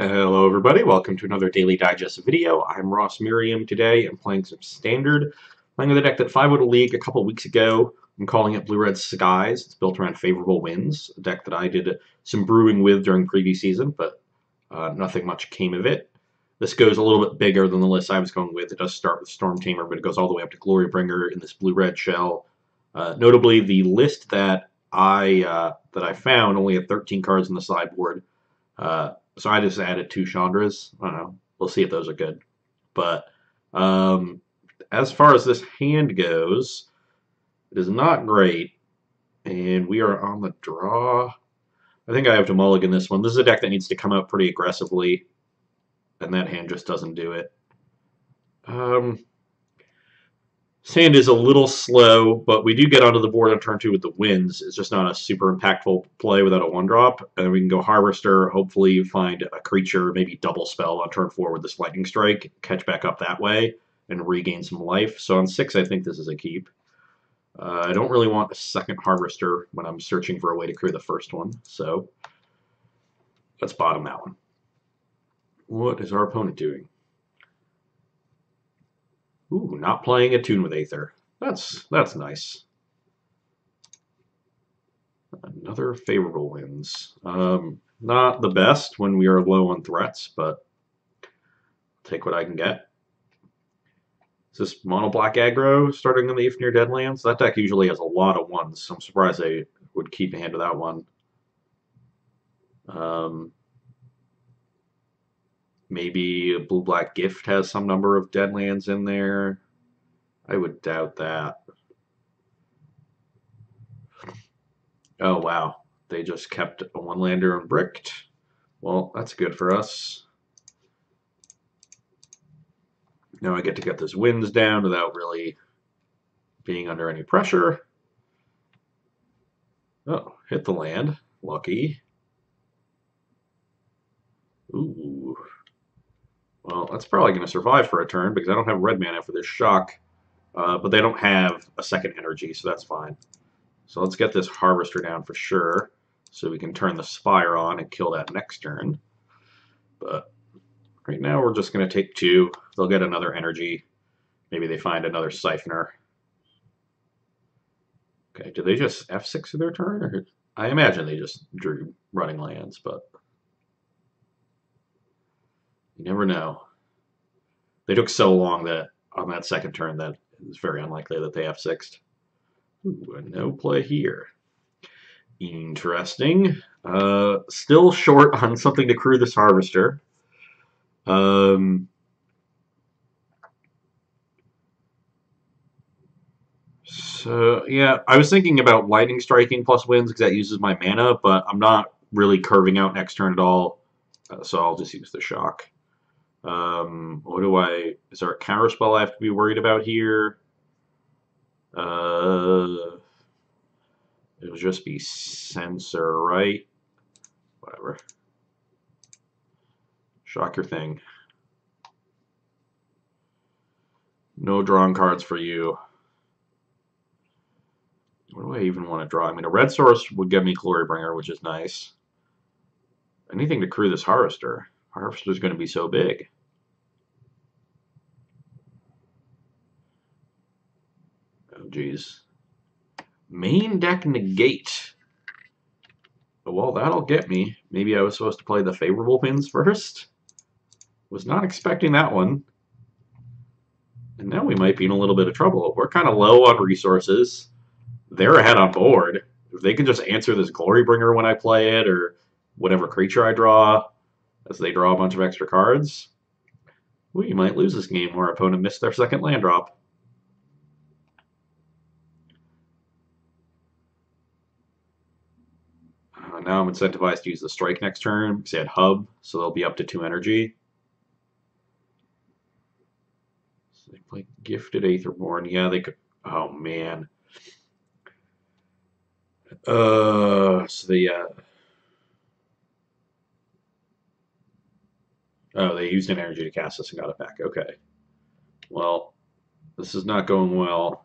Hello everybody, welcome to another Daily Digest video. I'm Ross Merriam today. I'm playing some Standard. Playing with a deck that 5-0 League a couple weeks ago. I'm calling it Blue-Red Skies. It's built around favorable winds. A deck that I did some brewing with during previous season, but nothing much came of it. This goes a little bit bigger than the list I was going with. It does start with Storm Tamer, but it goes all the way up to Glorybringer in this blue-red shell. Notably, the list that I found only had 13 cards in the sideboard. So I just added 2 Chandras. I don't know. We'll see if those are good. But as far as this hand goes, it is not great. And we are on the draw. I think I have to mulligan this one. This is a deck that needs to come out pretty aggressively. And that hand just doesn't do it. Sand is a little slow, but we do get onto the board on turn 2 with the winds. It's just not a super impactful play without a 1-drop. And we can go Harvester, hopefully find a creature, maybe double spell on turn 4 with this Lightning Strike, catch back up that way, and regain some life. So on 6, I think this is a keep. I don't really want a second Harvester when I'm searching for a way to clear the first one. So let's bottom that one. What is our opponent doing? Ooh, not playing a tune with Aether. That's nice. Another favorable wins. Not the best when we are low on threats, but take what I can get. Is this mono black aggro starting on the If Near Deadlands? That deck usually has a lot of ones, so I'm surprised they would keep a hand of that one. Maybe a blue-black gift has some number of Deadlands in there. I would doubt that. Oh, wow. They just kept a 1-lander and bricked. Well, that's good for us. Now I get to get those winds down without really being under any pressure. Oh, hit the land. Lucky. Ooh. Well, that's probably going to survive for a turn because I don't have red mana for this shock. But they don't have a second energy, so that's fine. So let's get this Harvester down for sure, so we can turn the Spire on and kill that next turn. But right now we're just going to take 2. They'll get another energy. Maybe they find another Siphoner. Okay, did they just F6 their turn? Or I imagine they just drew running lands, but you never know. They took so long that on that second turn that it's very unlikely that they F6'd. Ooh, no play here. Interesting. Still short on something to crew this Harvester. So, yeah, I was thinking about Lightning Striking plus wins because that uses my mana, but I'm not really curving out next turn at all, so I'll just use the shock. What do I... Is there a counterspell I have to be worried about here? It'll just be Censor, right? Whatever. Shock your thing. No drawing cards for you. What do I even want to draw? I mean, a red source would give me Glorybringer, which is nice. Anything to crew this Harvester. Harvester's going to be so big. Oh, geez. Main deck negate. Well, that'll get me. Maybe I was supposed to play the favorable wins first. Was not expecting that one. And now we might be in a little bit of trouble. We're kind of low on resources. They're ahead on board. If they can just answer this Glorybringer when I play it, or whatever creature I draw, as they draw a bunch of extra cards, we might lose this game where our opponent missed their second land drop. Now I'm incentivized to use the strike next turn because they had hub, so they'll be up to 2 energy. So they play Gifted Aetherborn. Yeah, they could. Oh man. So they oh, they used an energy to cast this and got it back. Okay. Well, this is not going well.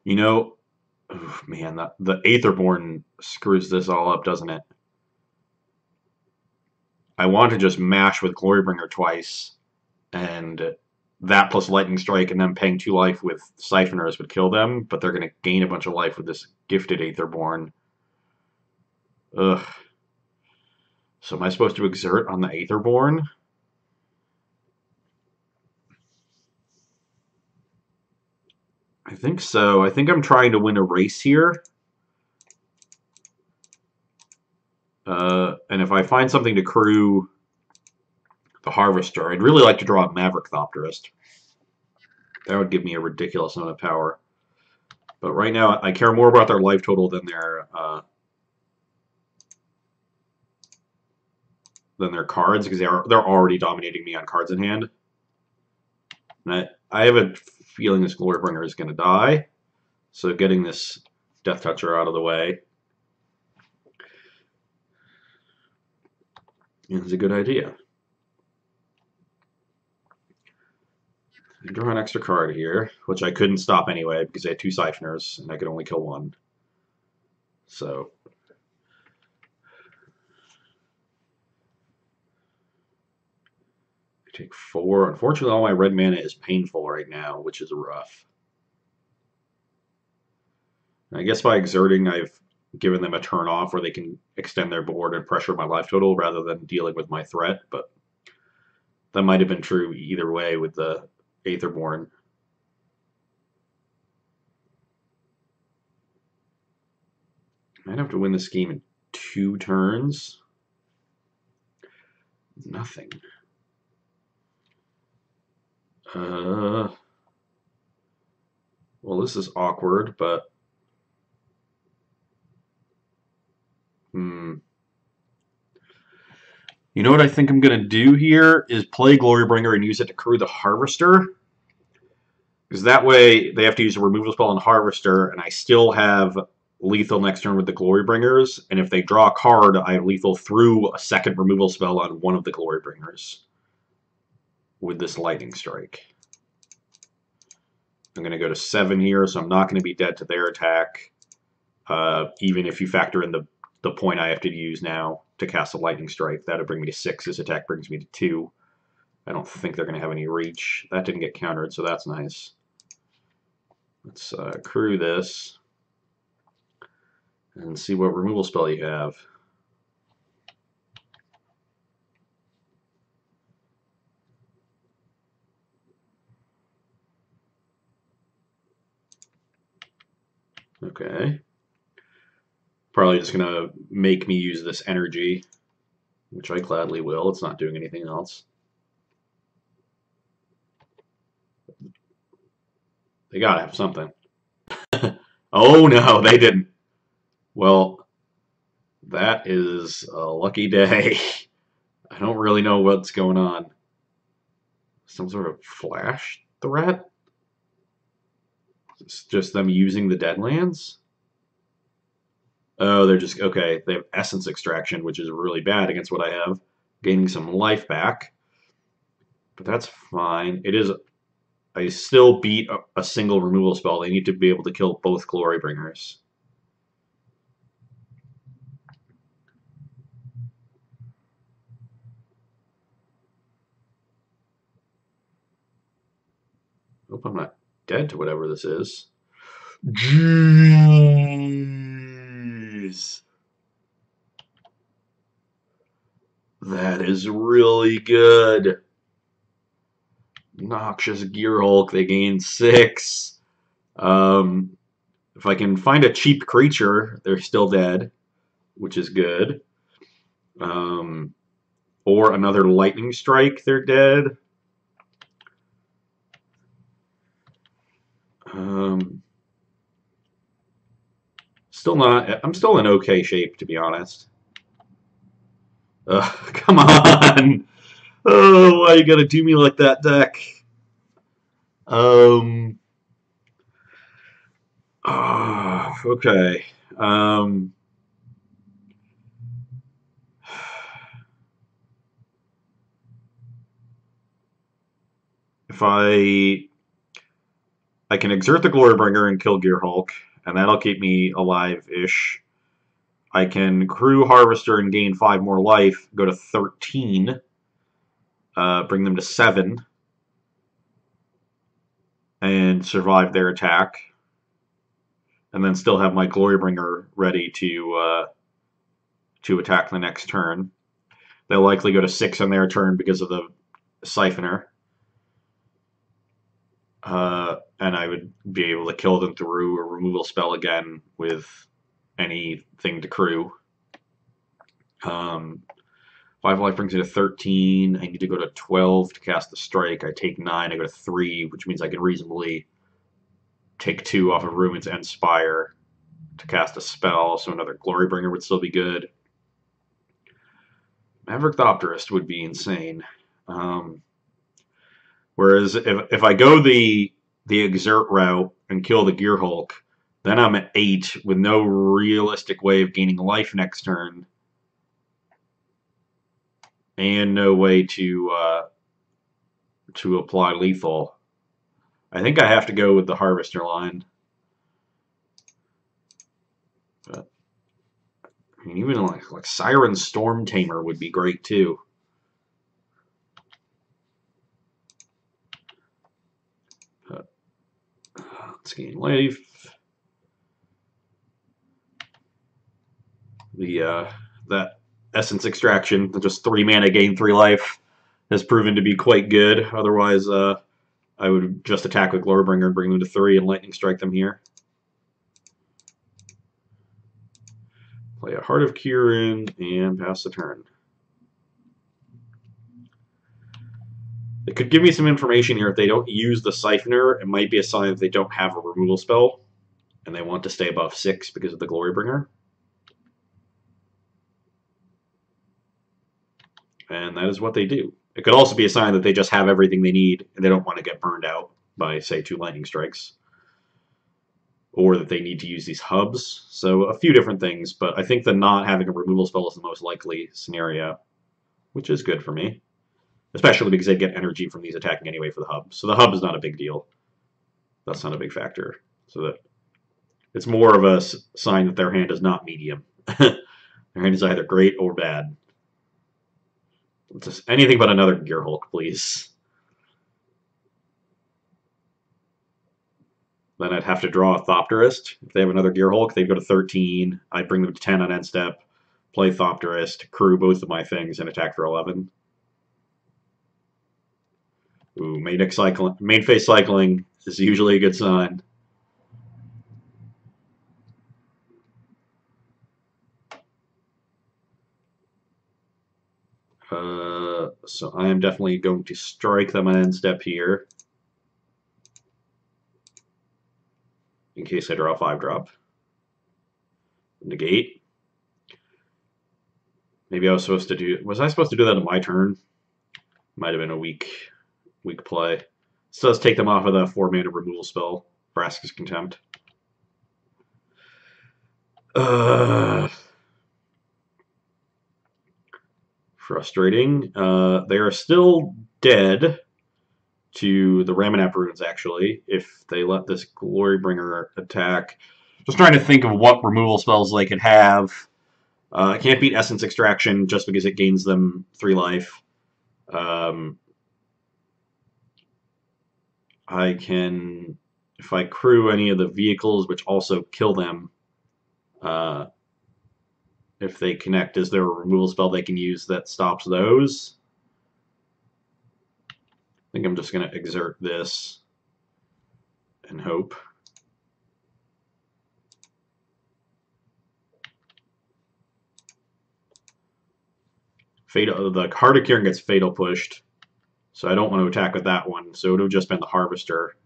You know, oh, man, the Aetherborn screws this all up, doesn't it? I want to just mash with Glorybringer twice, and that plus Lightning Strike, and then paying 2 life with Siphoners would kill them, but they're going to gain a bunch of life with this gifted Aetherborn. Ugh. So am I supposed to exert on the Aetherborn? I think so. I think I'm trying to win a race here. And if I find something to crew the Harvester, I'd really like to draw a Maverick Thopterist. That would give me a ridiculous amount of power. But right now, I care more about their life total than their cards, because they're already dominating me on cards in hand. And I have a feeling this Glorybringer is going to die, so getting this Death Toucher out of the way is a good idea. I draw an extra card here, which I couldn't stop anyway because I had 2 Siphoners and I could only kill 1. So I take 4. Unfortunately, all my red mana is painful right now, which is rough. I guess by exerting, I've given them a turn off where they can extend their board and pressure my life total rather than dealing with my threat, but that might have been true either way with the Aetherborn. I'd have to win this game in 2 turns. Nothing. Well, this is awkward, but you know what I think I'm going to do here is play Glorybringer and use it to crew the Harvester. Because that way they have to use a removal spell on Harvester, and I still have lethal next turn with the Glorybringers. And if they draw a card, I have lethal through a second removal spell on one of the Glorybringers with this Lightning Strike. I'm going to go to 7 here, so I'm not going to be dead to their attack, even if you factor in the point I have to use now to cast a Lightning Strike. That would bring me to 6. This attack brings me to 2. I don't think they're going to have any reach. That didn't get countered, so that's nice. Let's crew this and see what removal spell you have. Okay. Probably just going to make me use this energy, which I gladly will. It's not doing anything else. They gotta have something. Oh no, they didn't. Well, that is a lucky day. I don't really know what's going on. Some sort of flash threat? It's just them using the Deadlands? Oh, they're just, okay, they have Essence Extraction, which is really bad against what I have. Gaining some life back. But that's fine. It is, I still beat a single removal spell. They need to be able to kill both Glorybringers. Hope I'm not dead to whatever this is. Jeez. That is really good. Noxious Gearhulk, they gain 6. If I can find a cheap creature, they're still dead, which is good. Or another Lightning Strike, they're dead. Still not. I'm still in okay shape, to be honest. Come on! Oh, why you gotta do me like that, deck? Okay. If I I can exert the Glorybringer and kill Gearhulk, and that'll keep me alive-ish. I can Crew Harvester and gain 5 more life, go to 13, bring them to 7, and survive their attack. And then still have my Glorybringer ready to attack the next turn. They'll likely go to 6 on their turn because of the Siphoner. And I would be able to kill them through a removal spell again with anything to crew. 5 life brings me to 13. I need to go to 12 to cast the strike. I take 9. I go to 3, which means I can reasonably take 2 off of Ruin's Inspire to cast a spell, so another Glorybringer would still be good. Maverick Thopterist would be insane. Whereas if I go the exert route and kill the Gearhulk, then I'm at 8 with no realistic way of gaining life next turn, and no way to apply lethal. I think I have to go with the Harvester line. But I mean, even like Siren Storm Tamer would be great too. Let's gain life. That Essence Extraction, just 3 mana, gain 3 life, has proven to be quite good. Otherwise, I would just attack with Glorybringer and bring them to 3 and Lightning Strike them here. Play a Heart of Kirin and pass the turn. It could give me some information here. If they don't use the Siphoner, it might be a sign that they don't have a removal spell, and they want to stay above 6 because of the Glorybringer. And that is what they do. It could also be a sign that they just have everything they need, and they don't want to get burned out by, say, 2 Lightning Strikes. Or that they need to use these hubs. So a few different things, but I think the not having a removal spell is the most likely scenario, which is good for me. Especially because they get energy from these attacking anyway for the hub. So the hub is not a big deal. That's not a big factor. So that it's more of a sign that their hand is not medium. Their hand is either great or bad. Just anything but another Gearhulk, please. Then I'd have to draw a Thopterist. If they have another Gearhulk, they'd go to 13. I'd bring them to 10 on end step, play Thopterist, crew both of my things, and attack for 11. Ooh, main phase cycling is usually a good sign. So I am definitely going to strike them on end step here, in case I draw a 5-drop. Negate. Maybe I was supposed to do... Was I supposed to do that on my turn? Might have been a weak play. This does take them off of the 4-mana removal spell, Vraska's Contempt. Frustrating. They are still dead to the Ramanap runes, actually, if they let this Glorybringer attack. Just trying to think of what removal spells they could have. I can't beat Essence Extraction just because it gains them 3 life. I can, if I crew any of the vehicles, which also kill them, if they connect, is there a removal spell they can use that stops those? I think I'm just going to exert this and hope. The Heart of Kirin gets Fatal Pushed, so I don't want to attack with that one, so it would have just been the Harvester.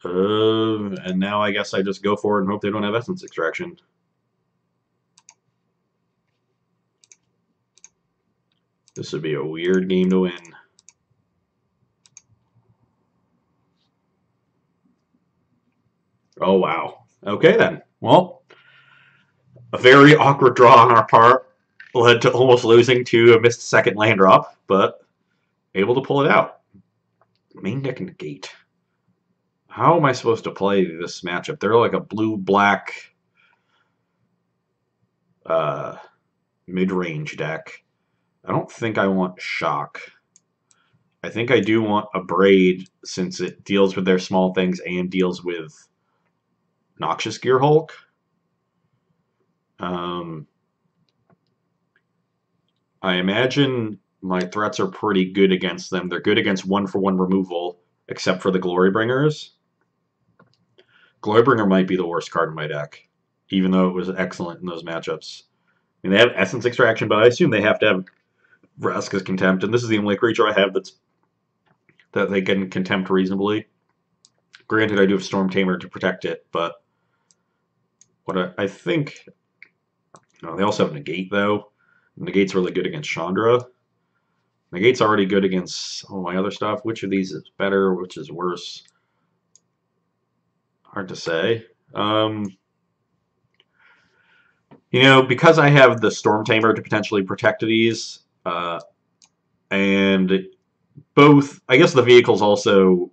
And now I guess I just go for it and hope they don't have Essence Extraction. This would be a weird game to win. Oh, wow. Okay, then. Well, a very awkward draw on our part. led to almost losing to a missed second land drop, but able to pull it out. Main deck negate. How am I supposed to play this matchup? They're like a blue-black mid-range deck. I don't think I want Shock. I think I do want a Braid since it deals with their small things and deals with Noxious Gearhulk. I imagine my threats are pretty good against them. They're good against 1-for-1 removal, except for the Glorybringers. Glorybringer might be the worst card in my deck, even though it was excellent in those matchups. I mean, they have Essence Extraction, but I assume they have to have Vraska's Contempt, and this is the only creature I have that they can Contempt reasonably. Granted, I do have Storm Tamer to protect it, but what I think... No, they also have Negate, though. Negate's really good against Chandra. Negate's already good against all my other stuff. Which of these is better? Which is worse? Hard to say. You know, because I have the Storm Tamer to potentially protect these, and both, I guess the vehicles also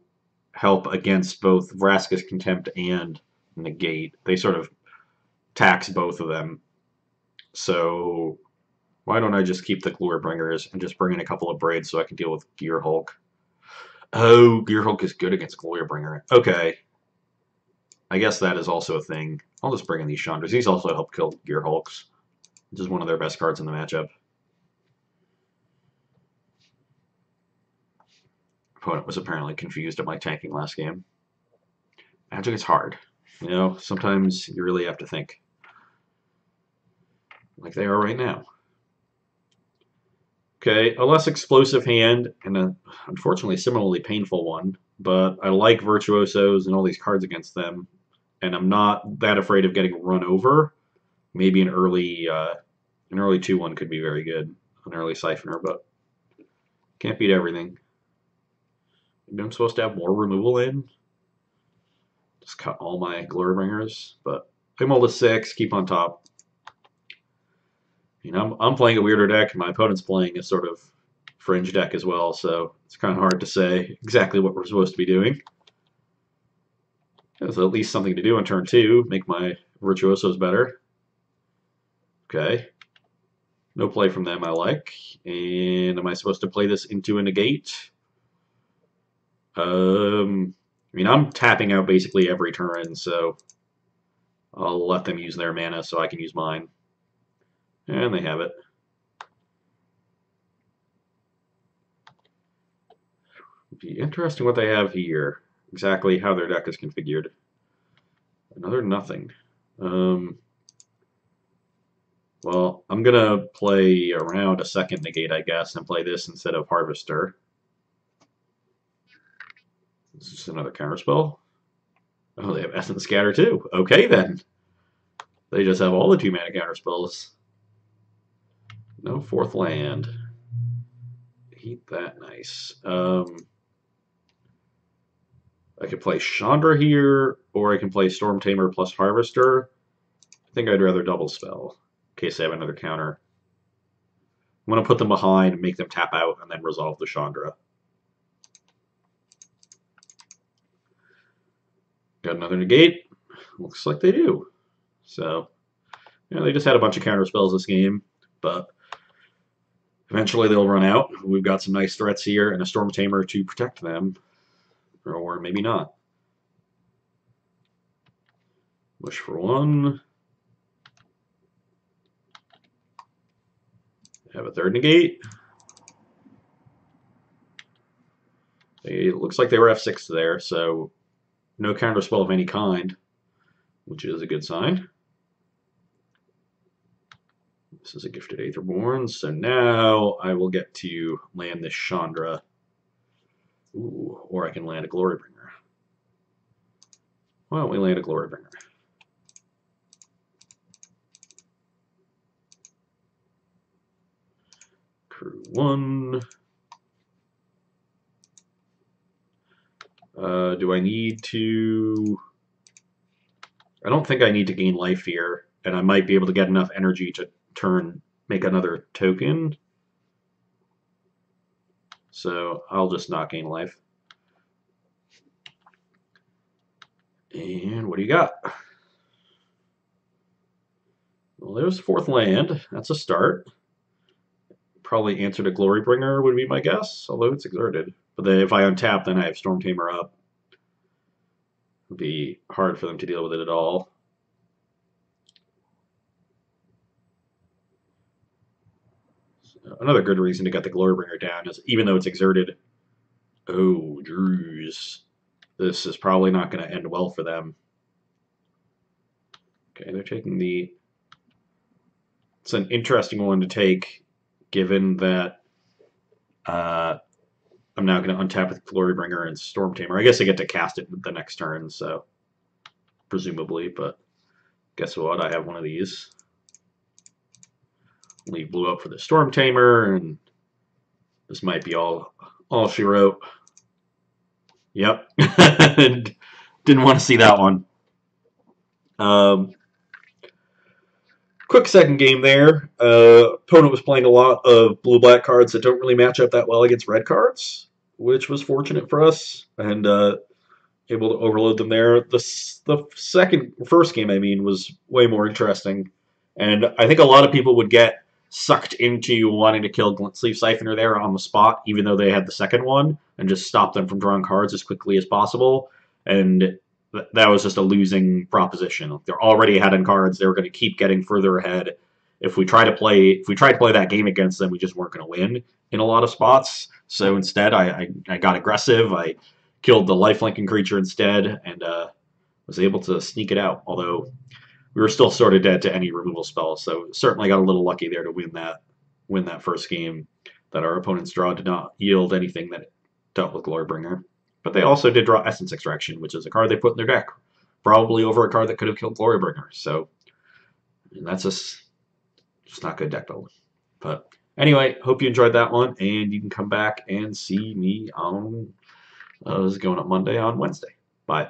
help against both Vraska's Contempt and Negate. They sort of tax both of them. So why don't I just keep the Glorbringers and just bring in a couple of Braids so I can deal with Gearhulk? Oh, Gearhulk is good against Glorybringer. Okay. I guess that is also a thing. I'll just bring in these Chandras. These also help kill Gearhulks, which is one of their best cards in the matchup. Opponent was apparently confused at my tanking last game. Magic is hard. You know, sometimes you really have to think. Like they are right now. Okay, a less explosive hand, and a, unfortunately, similarly painful one, but I like Virtuosos and all these cards against them, and I'm not that afraid of getting run over. Maybe an early 2-1 could be very good, an early Siphoner, but can't beat everything. Maybe I'm supposed to have more removal in. Just cut all my Glorybringers, but I'm all to 6, keep on top. You know, I'm playing a weirder deck, and my opponent's playing a sort of fringe deck as well, so it's kind of hard to say exactly what we're supposed to be doing. There's at least something to do on turn 2, make my Virtuosos better. Okay. No play from them I like. And am I supposed to play this into a negate? I mean, I'm tapping out basically every turn, so I'll let them use their mana so I can use mine. And they have it. It'd be interesting what they have here. Exactly how their deck is configured. Another nothing. Well, I'm going to play around a second negate, I guess, and play this instead of Harvester. This is another counterspell. Oh, they have Essence Scatter too. Okay, then. They just have all the 2-mana counterspells. No 4th land. Heat that nice. I could play Chandra here, or I can play Storm Tamer plus Harvester. I think I'd rather double spell, in case they have another counter. I'm going to put them behind and make them tap out, and then resolve the Chandra. Got another negate? Looks like they do. So, you know, they just had a bunch of counter spells this game, but eventually they'll run out. We've got some nice threats here and a Storm Tamer to protect them. Or maybe not. Wish for 1. Have a 3rd negate. It looks like they were F6 there, so no counter spell of any kind, which is a good sign. This is a Gifted Aetherborn, so now I will get to land this Chandra. Ooh, or I can land a Glorybringer. Why don't we land a Glorybringer? Crew 1. Do I need to... I don't think I need to gain life here, and I might be able to get enough energy to turn make another token. So I'll just not gain life. And what do you got? Well, there's 4th land. That's a start. Probably Answer to Glorybringer would be my guess, although it's exerted. But then if I untap, then I have Storm Tamer up. It would be hard for them to deal with it at all. So another good reason to get the Glorybringer down is even though it's exerted. Oh, Drews. This is probably not going to end well for them. Okay, they're taking the... It's an interesting one to take, given that I'm now going to untap with Glorybringer and Storm Tamer. I guess I get to cast it the next turn, so presumably, but guess what? I have one of these. Leave blue up for the Storm Tamer, and this might be all she wrote. Yep. Didn't want to see that one. Quick second game there. Opponent was playing a lot of blue-black cards that don't really match up that well against red cards, which was fortunate for us, and able to overload them there. The first game, I mean, was way more interesting, and I think a lot of people would get sucked into wanting to kill Glint-Sleeve Siphoner there on the spot, even though they had the second one, and just stop them from drawing cards as quickly as possible, and that was just a losing proposition. They're already ahead in cards. They were going to keep getting further ahead. If we tried to play that game against them, we just weren't going to win in a lot of spots. So instead, I got aggressive. I killed the lifelinking creature instead, and was able to sneak it out. Although we were still sort of dead to any removal spell, so certainly got a little lucky there to win that first game. That our opponent's draw did not yield anything that dealt with Glorybringer. But they also did draw Essence Extraction, which is a card they put in their deck, probably over a card that could have killed Glorybringer. So that's just not good deck building. But anyway, hope you enjoyed that one, and you can come back and see me on, this is going up Monday, on Wednesday. Bye.